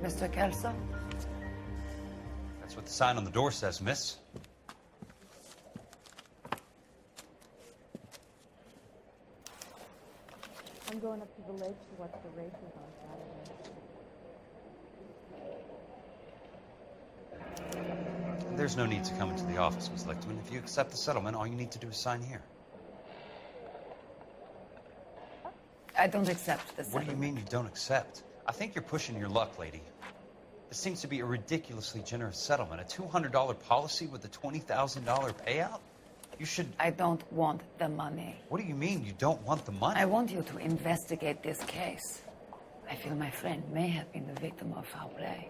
Mr. Kelso? That's what the sign on the door says, miss. I'm going up to the lake to watch the races on Saturday. There's no need to come into the office, Miss Lichtman. If you accept the settlement, all you need to do is sign here. I don't accept this. What do you mean you don't accept? I think you're pushing your luck, lady. This seems to be a ridiculously generous settlement. A $200 policy with a $20,000 payout? You should... I don't want the money. What do you mean you don't want the money? I want you to investigate this case. I feel my friend may have been the victim of foul play.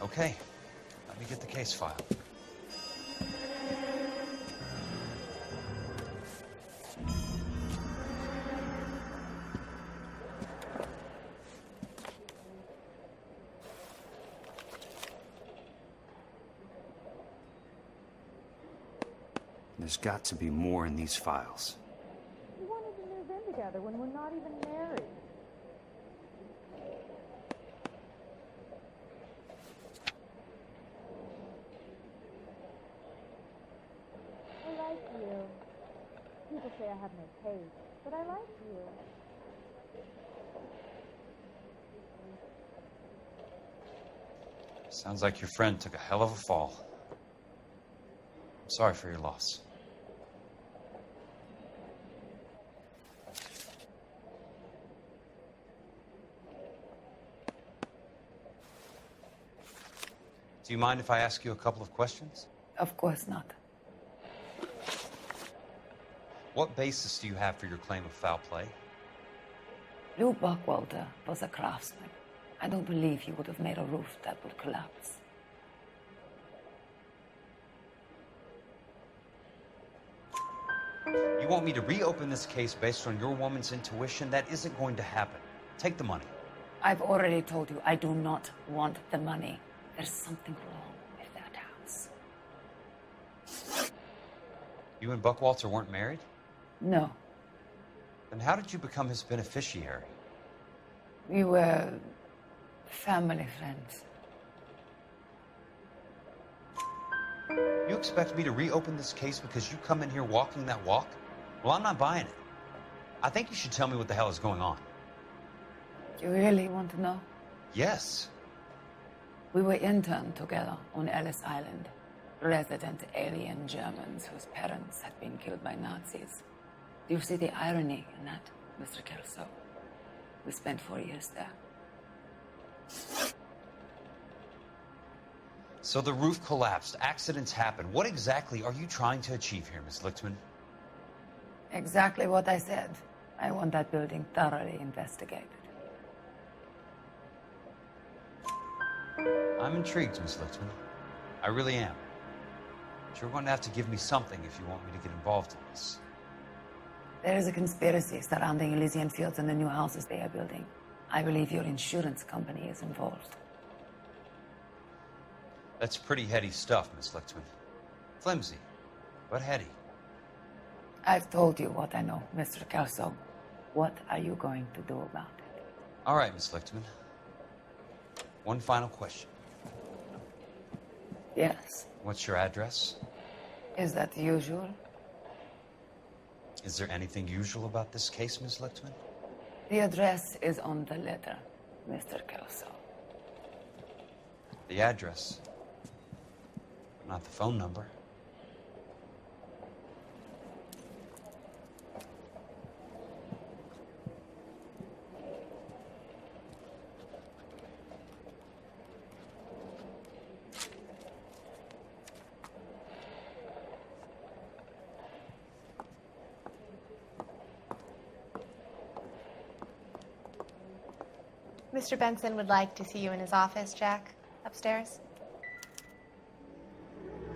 Okay. Let me get the case file. There's got to be more in these files. We wanted to move in together when we're not even married. I like you. People say I have no taste, but I like you. Sounds like your friend took a hell of a fall. I'm sorry for your loss. Do you mind if I ask you a couple of questions? Of course not. What basis do you have for your claim of foul play? Lou Buckwalter was a craftsman. I don't believe he would have made a roof that would collapse. You want me to reopen this case based on your woman's intuition? That isn't going to happen. Take the money. I've already told you I do not want the money. There's something wrong with that house. You and Buckwalter weren't married? No. Then how did you become his beneficiary? We were family friends. You expect me to reopen this case because you come in here walking that walk? Well, I'm not buying it. I think you should tell me what the hell is going on. You really want to know? Yes. We were interned together on Ellis Island. Resident alien Germans whose parents had been killed by Nazis. Do you see the irony in that, Mr. Kelso? We spent 4 years there. So the roof collapsed, accidents happen. What exactly are you trying to achieve here, Miss Lichtman? Exactly what I said. I want that building thoroughly investigated. I'm intrigued, Miss Lichtman. I really am. But you're going to have to give me something if you want me to get involved in this. There is a conspiracy surrounding Elysian Fields and the new houses they are building. I believe your insurance company is involved. That's pretty heady stuff, Miss Lichtman. Flimsy, but heady. I've told you what I know, Mr. Kelso. What are you going to do about it? All right, Miss Lichtman. One final question. Yes. What's your address? Is that usual? Is there anything usual about this case, Miss Lichtman? The address is on the letter, Mr. Kelso. The address, but not the phone number. Mr. Benson would like to see you in his office, Jack. Upstairs.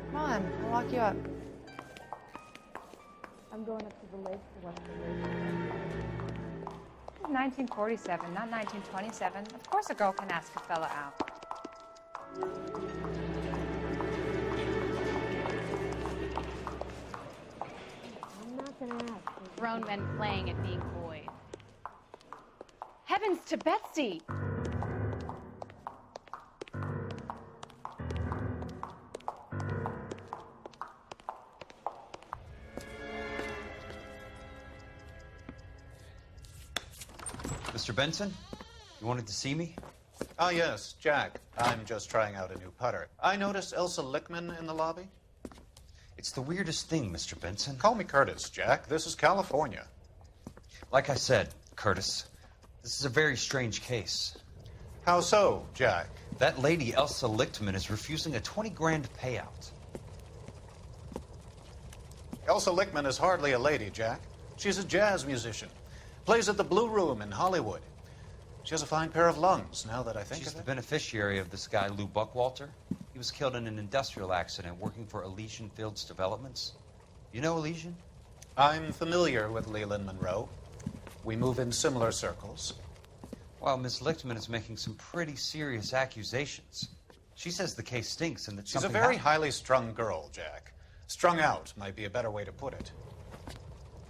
Come on, I'll walk you up. I'm going up to the lake to watch the races. 1947, not 1927. Of course a girl can ask a fella out. I'm not going to ask. Grown men playing at being boys. Heavens to Betsy! Mr. Benson, you wanted to see me? Ah, yes, Jack. I'm just trying out a new putter. I noticed Elsa Lickman in the lobby. It's the weirdest thing, Mr. Benson. Call me Curtis, Jack. This is California. Like I said, Curtis, this is a very strange case. How so, Jack? That lady, Elsa Lichtman, is refusing a 20 grand payout. Elsa Lickman is hardly a lady, Jack. She's a jazz musician. Plays at the Blue Room in Hollywood. She has a fine pair of lungs, now that I think She's of the it. beneficiary of this guy, Lou Buckwalter. He was killed in an industrial accident working for Elysian Fields Developments. You know Elysian? I'm familiar with Leland Monroe. We move in similar circles. Well, Miss Lichtman is making some pretty serious accusations. She says the case stinks and that She's a something very happened. highly strung girl, Jack. Strung out might be a better way to put it.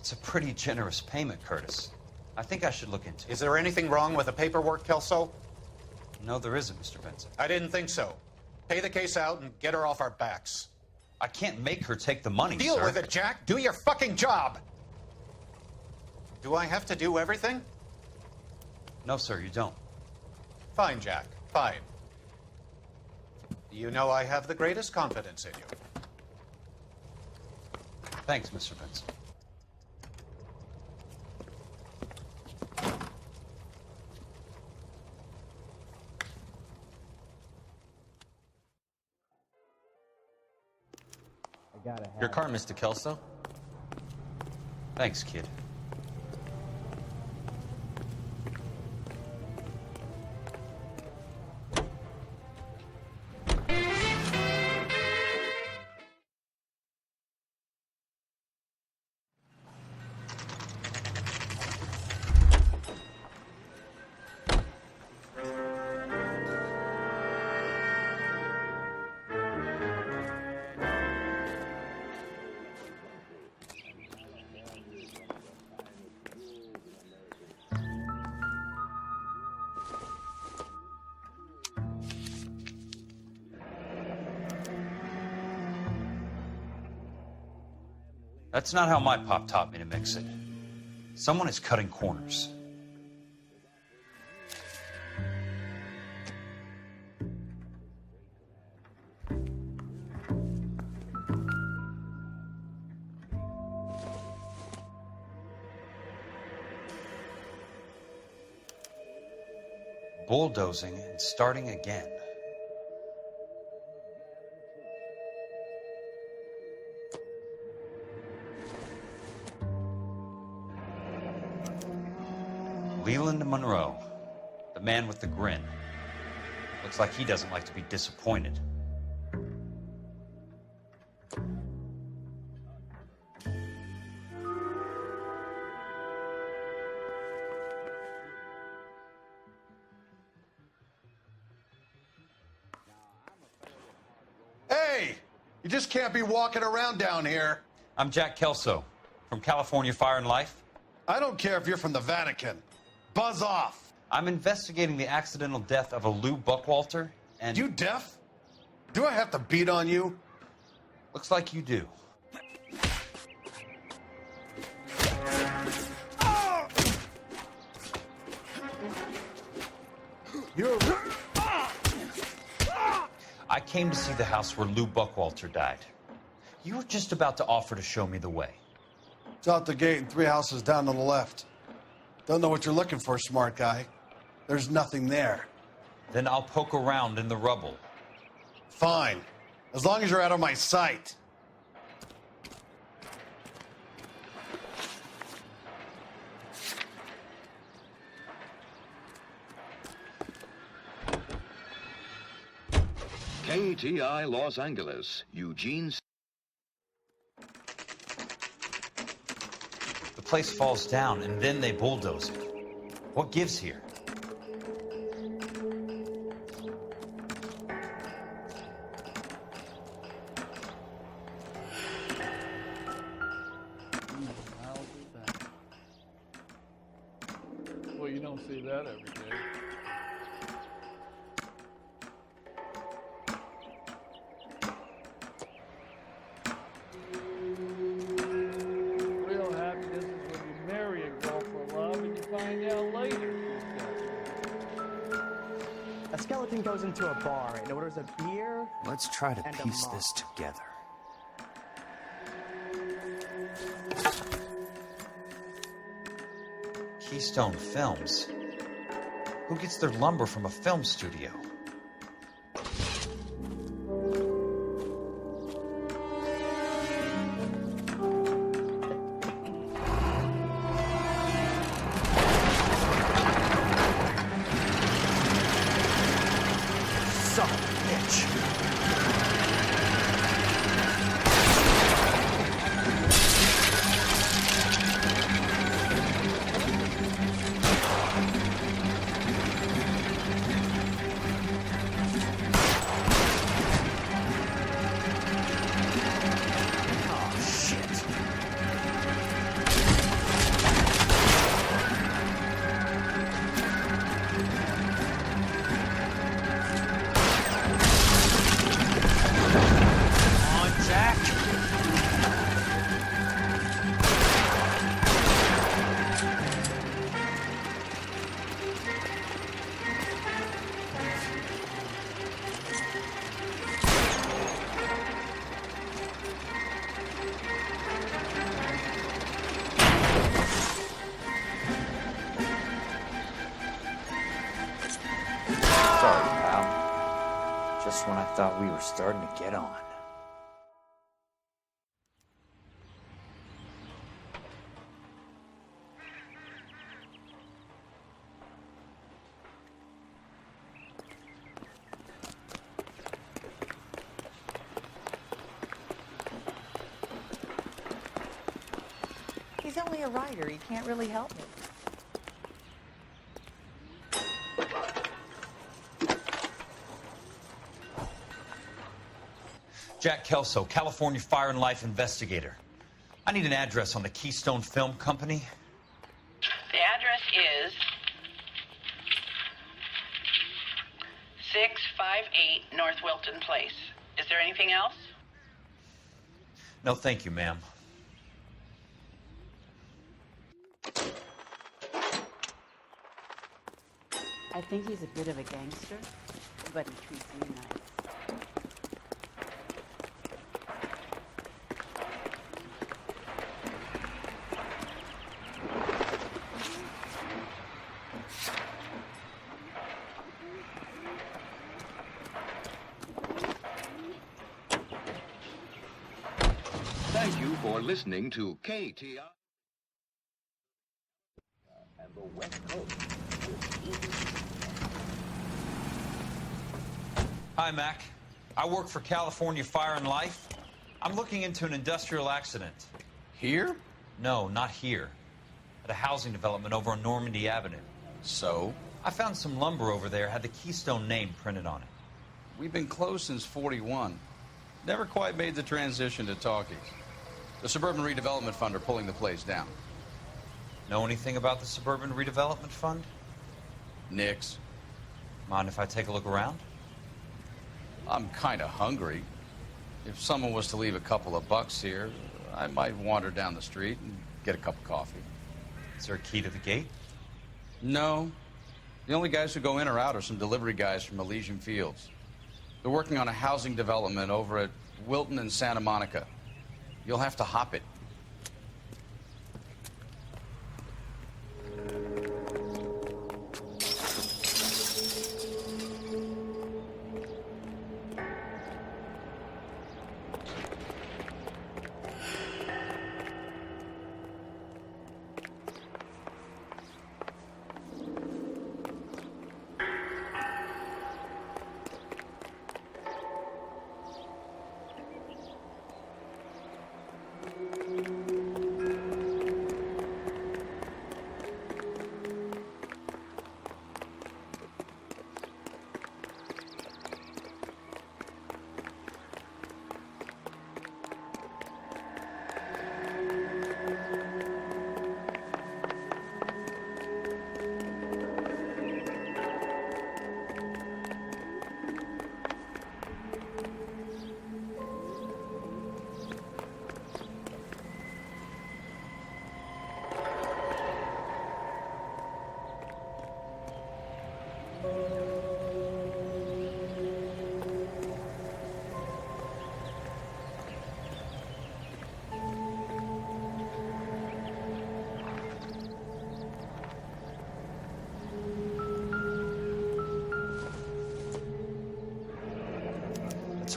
It's a pretty generous payment, Curtis. I think I should look into it. Is there anything wrong with the paperwork, Kelso? No, there isn't, Mr. Benson. I didn't think so. Pay the case out and get her off our backs. I can't make her take the money, Deal sir. with it, Jack. Do your fucking job. Do I have to do everything? No, sir, you don't. Fine, Jack. Fine. You know I have the greatest confidence in you. Thanks, Mr. Benson. Your car, Mr. Kelso. Thanks, kid. That's not how my pop taught me to mix it. Someone is cutting corners. Bulldozing and starting again. Leland Monroe, the man with the grin. Looks like he doesn't like to be disappointed. Hey! You just can't be walking around down here. I'm Jack Kelso, from California Fire and Life. I don't care if you're from the Vatican. Buzz off. I'm investigating the accidental death of a Lou Buckwalter, and... You deaf? Do I have to beat on you? Looks like you do. You're... I came to see the house where Lou Buckwalter died. You were just about to offer to show me the way. It's out the gate and 3 houses down on the left. Don't know what you're looking for, smart guy. There's nothing there. Then I'll poke around in the rubble. Fine. As long as you're out of my sight. KTI Los Angeles, Eugene. The place falls down, and then they bulldoze it. What gives here? Well, you don't see that every day. Real happiness is when you marry a girl for love and you find out later skeleton goes into a bar and orders a beer. Let's try to And a piece mop. this together. Keystone Films? Who gets their lumber from a film studio? Son of a bitch. Oh, shit. Come on, Jack. Sorry, pal. Just when I thought we were starting to get on. He's only a writer. He can't really help me. Jack Kelso, California Fire and Life investigator. I need an address on the Keystone Film Company. The address is 658 North Wilton Place. Is there anything else? No, thank you, ma'am. I think he's a bit of a gangster, but he treats me nice. Thank you for listening to KTI and the West Coast. Hi, Mac. I work for California Fire and Life. I'm looking into an industrial accident. Here? No, not here. At a housing development over on Normandy Avenue. So? I found some lumber over there, had the Keystone name printed on it. We've been closed since '41. Never quite made the transition to talkies. The Suburban Redevelopment Fund are pulling the place down. Know anything about the Suburban Redevelopment Fund? Nix. Mind if I take a look around? I'm kind of hungry. If someone was to leave a couple of bucks here, I might wander down the street and get a cup of coffee. Is there a key to the gate? No. The only guys who go in or out are some delivery guys from Elysian Fields. They're working on a housing development over at Wilton and Santa Monica. You'll have to hop it.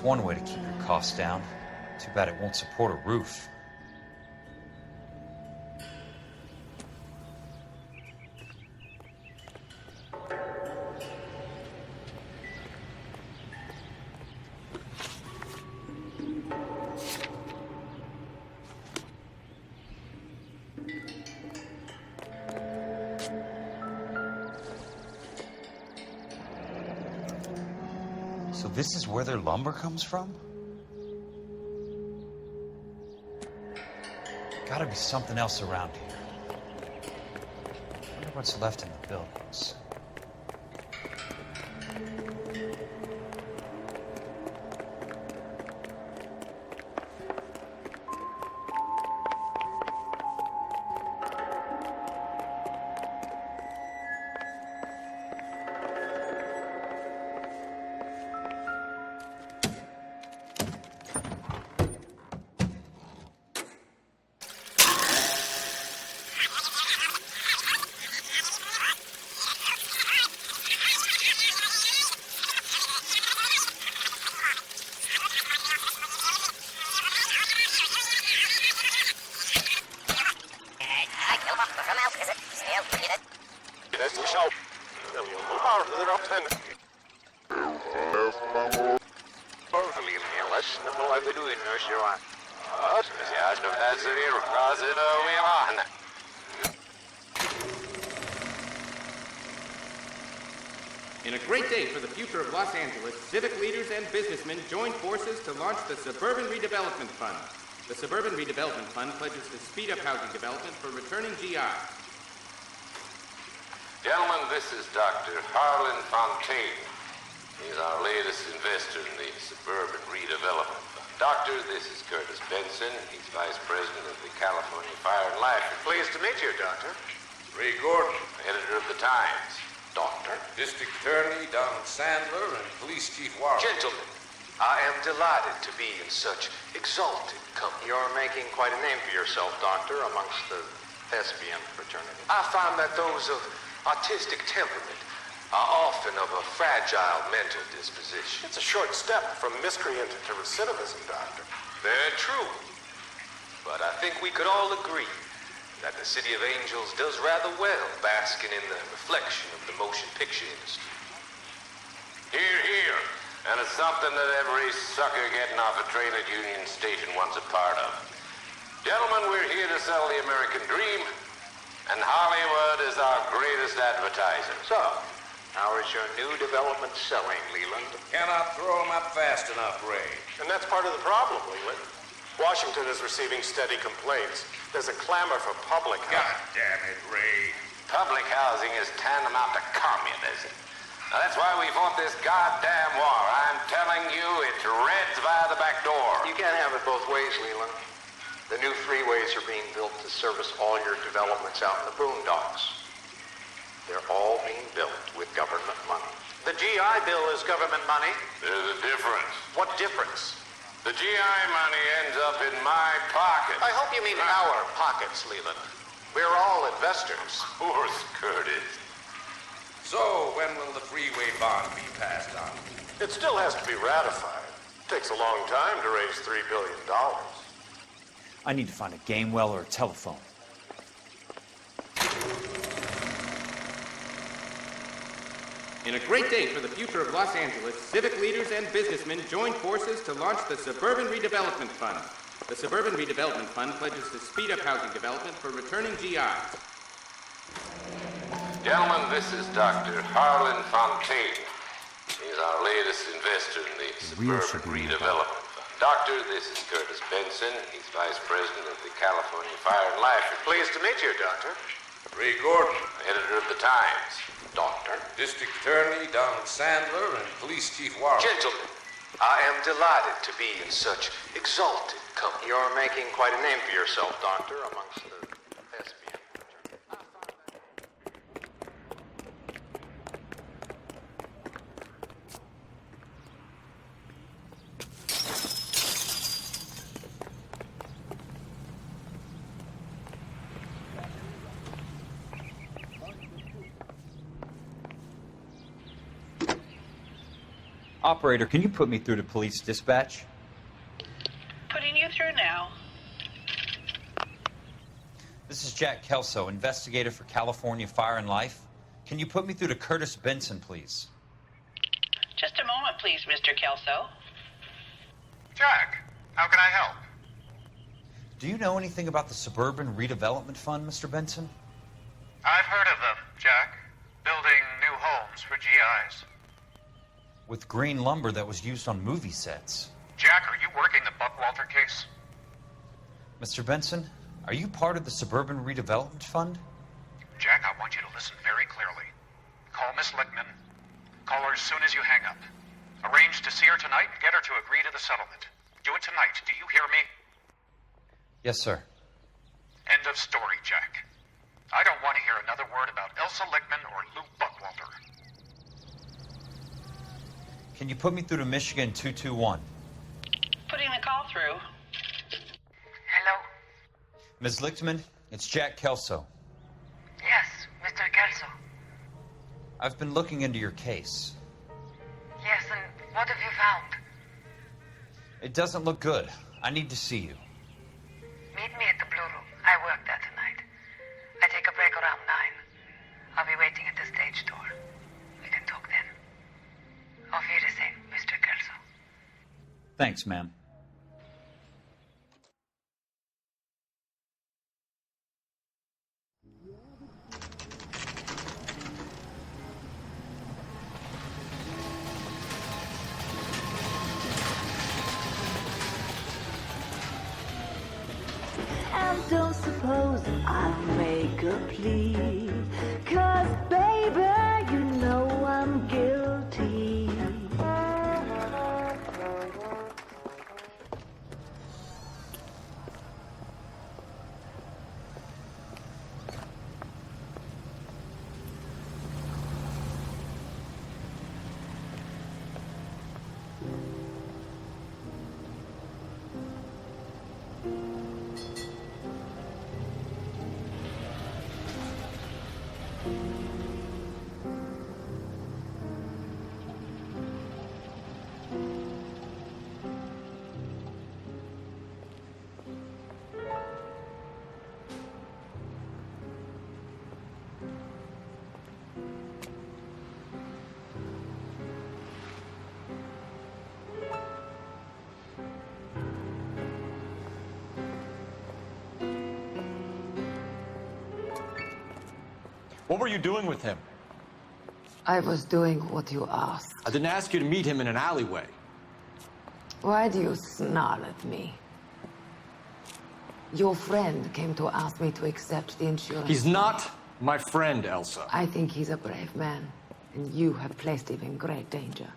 That's one way to keep your costs down. Too bad it won't support a roof. So this is where their lumber comes from? Gotta be something else around here. Wonder what's left in the buildings. In a great day for the future of Los Angeles, civic leaders and businessmen joined forces to launch the Suburban Redevelopment Fund. The Suburban Redevelopment Fund pledges to speed up housing development for returning GIs. Gentlemen, this is Dr. Harlan Fontaine. He's our latest investor in the Suburban Redevelopment Fund. Doctor, this is Curtis Benson. He's Vice President of the California Fire and Life. Pleased to meet you, Doctor. Ray Gordon, editor of the Times. Doctor. District Attorney Donald Sandler and Police Chief Warren. Gentlemen, I am delighted to be in such exalted company. You're making quite a name for yourself, Doctor, amongst the thespian fraternity. I find that those of artistic temperament are often of a fragile mental disposition. It's a short step from miscreant to recidivism, Doctor. Very true. But I think we could all agree that the City of Angels does rather well basking in the reflection of the motion picture industry. Hear, hear. And it's something that every sucker getting off a train at Union Station wants a part of. Gentlemen, we're here to sell the American dream, and Hollywood is our greatest advertiser. So, how is your new development selling, Leland? Cannot throw them up fast enough, Ray. And that's part of the problem, Leland. Washington is receiving steady complaints. There's a clamor for public housing. God damn it, Ray. Public housing is tantamount to communism. Now, that's why we fought this goddamn war. I'm telling you, it's Reds via the back door. You can't have it both ways, Leland. The new freeways are being built to service all your developments out in the boondocks. They're all being built with government money. The GI Bill is government money. There's a difference. What difference? The GI money ends up in my pocket. I hope you mean our pockets, Leland. We're all investors. Of course, Curtis. So, when will the freeway bond be passed on? It still has to be ratified. It takes a long time to raise $3 billion. I need to find a game well or a telephone. In a great day for the future of Los Angeles, civic leaders and businessmen joined forces to launch the Suburban Redevelopment Fund. The Suburban Redevelopment Fund pledges to speed up housing development for returning GIs. Gentlemen, this is Dr. Harlan Fontaine. He's our latest investor in the Suburban Redevelopment Fund. Doctor, this is Curtis Benson. He's Vice President of the California Fire and Life. Pleased to meet you, Doctor. Ray Gordon, editor of the Times. Doctor. District Attorney Donald Sandler and Police Chief Warren. Gentlemen, I am delighted to be in such exalted company. You're making quite a name for yourself, Doctor, amongst the thespian fraternity. Operator, can you put me through to police dispatch? Putting you through now. This is Jack Kelso, investigator for California Fire and Life. Can you put me through to Curtis Benson, please? Just a moment, please, Mr. Kelso. Jack, how can I help? Do you know anything about the Suburban Redevelopment Fund, Mr. Benson? I've heard of them, Jack. Building new homes for GIs. With green lumber that was used on movie sets. Jack, are you working the Buckwalter case? Mr. Benson, are you part of the Suburban Redevelopment Fund? Jack, I want you to listen very clearly. Call Miss Lickman. Call her as soon as you hang up. Arrange to see her tonight and get her to agree to the settlement. Do it tonight. Do you hear me? Yes, sir. End of story, Jack. I don't want to hear another word about Elsa Lickman or Lou Buckwalter. Can you put me through to Michigan 221? Putting the call through. Hello? Ms. Lichtman, it's Jack Kelso. Yes, Mr. Kelso. I've been looking into your case. Yes, and what have you found? It doesn't look good. I need to see you. Meet me at the Blue Room. I work there tonight. I take a break around 9. I'll be waiting at the stage door. We can talk then. Auf Wiedersehen, Mr. Kelso. Thanks, ma'am. And don't suppose I'll make a plea, 'cause baby, you know I'm guilty. What were you doing with him? I was doing what you asked. I didn't ask you to meet him in an alleyway. Why do you snarl at me? Your friend came to ask me to accept the insurance. He's not my friend, Elsa. I think he's a brave man, and you have placed him in great danger.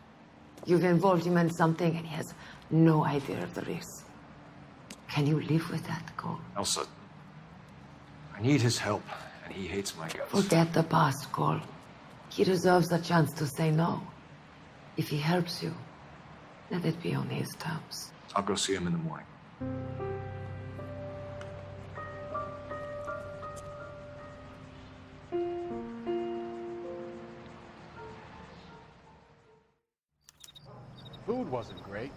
You've involved him in something, and he has no idea of the risk. Can you live with that, Cole? Elsa, I need his help, and he hates my guts. Forget the past, Cole. He deserves a chance to say no. If he helps you, let it be on his terms. I'll go see him in the morning. Food wasn't great,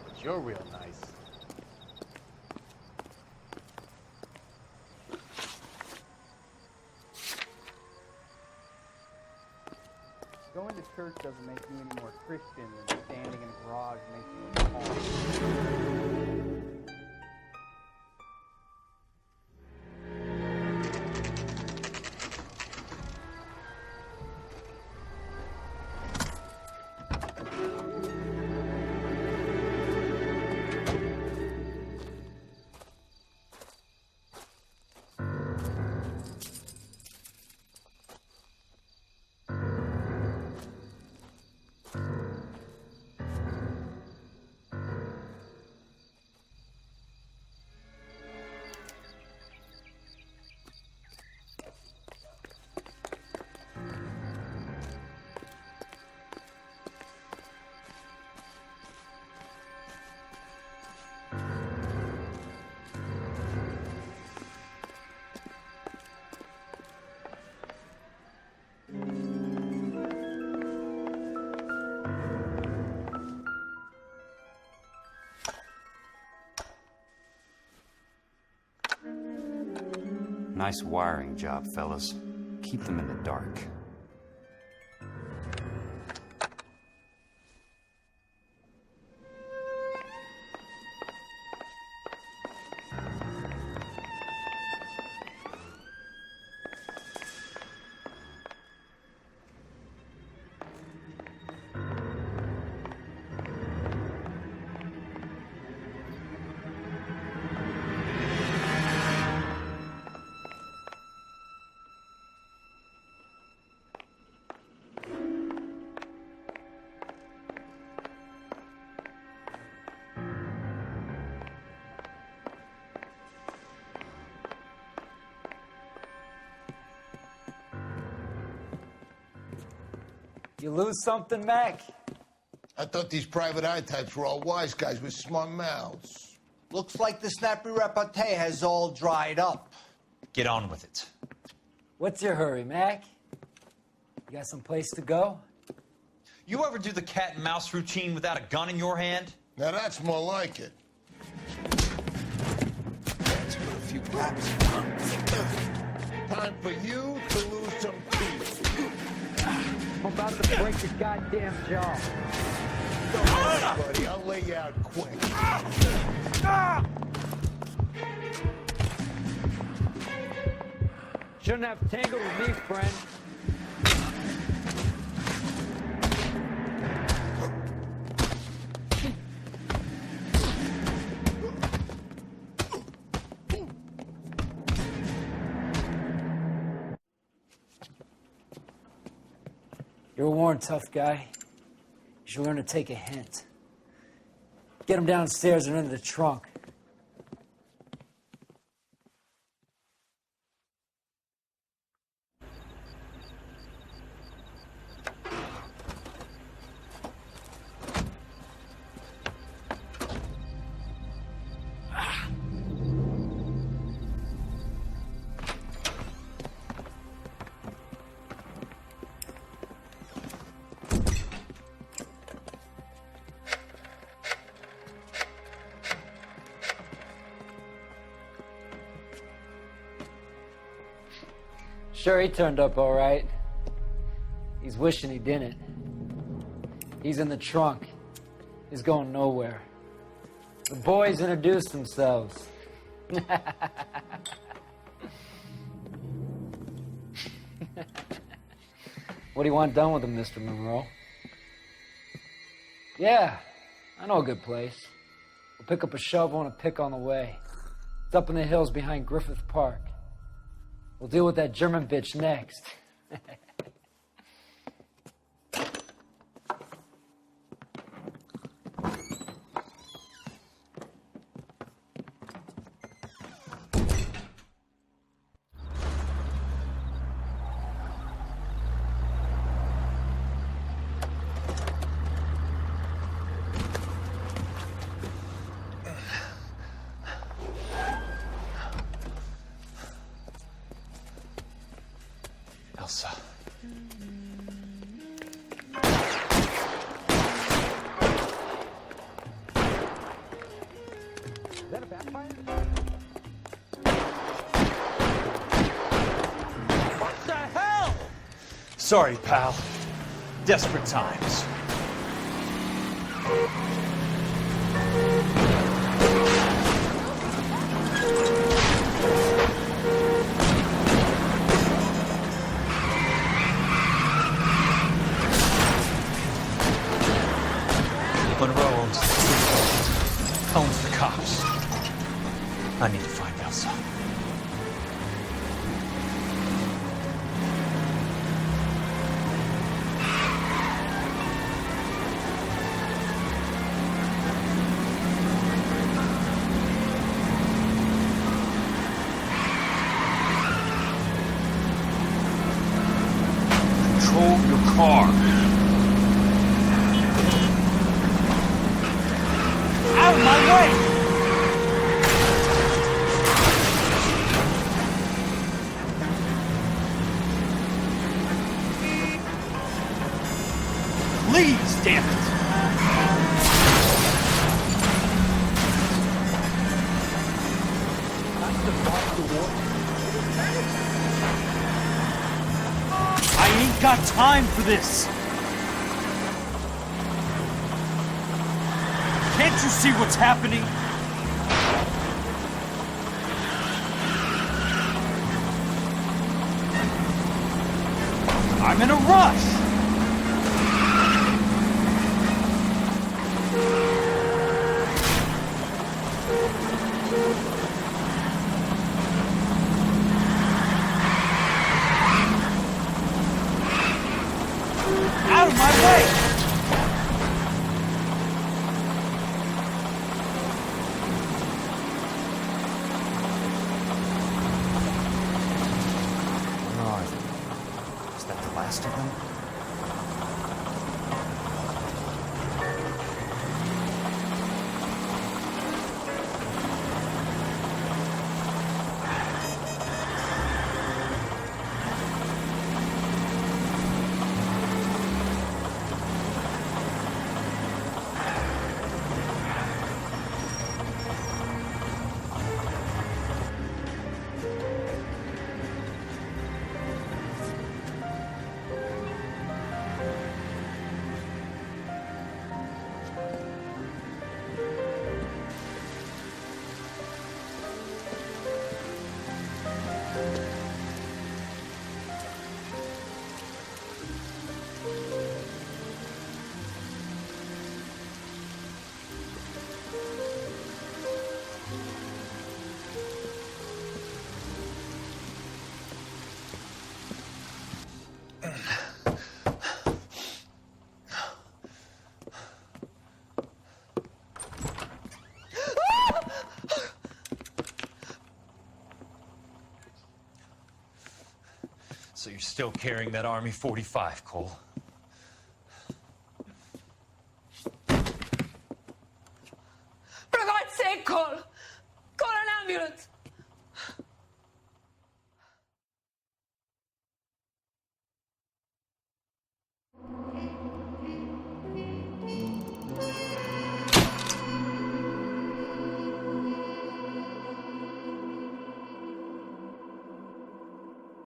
but you're real nice. Going to church doesn't make you any more Christian than standing in a garage makes you a Paul. Nice wiring job, fellas. Keep them in the dark. You lose something, Mac? I thought these private eye types were all wise guys with smart mouths. Looks like the snappy repartee has all dried up. Get on with it. What's your hurry, Mac? You got some place to go? You ever do the cat and mouse routine without a gun in your hand? Now that's more like it. Let's put a few claps. Time for you to lose some teeth. I'm about to break your goddamn jaw. Don't worry, buddy. I'll lay you out quick. Shouldn't have tangled with me, friend. You're a worn, tough guy. You should learn to take a hint. Get him downstairs and into the trunk. Sure, he turned up all right. He's wishing he didn't. He's in the trunk. He's going nowhere. The boys introduced themselves. What do you want done with him, Mr. Monroe? Yeah, I know a good place. We'll pick up a shovel and a pick on the way. It's up in the hills behind Griffith Park. We'll deal with that German bitch next. Elsa. Is that a vampire? What the hell? Sorry, pal. Desperate times. Monroe owns the truth. Owns the cops. I need to find Elsa. Control your car. Out of my way! Please, damn it! That's the boss of war. got time for this. Can't you see what's happening? I'm in a rush. Out of my way! Where are they? Is that the last of them? So you're still carrying that Army 45, Cole? For God's sake, Cole! Call an ambulance!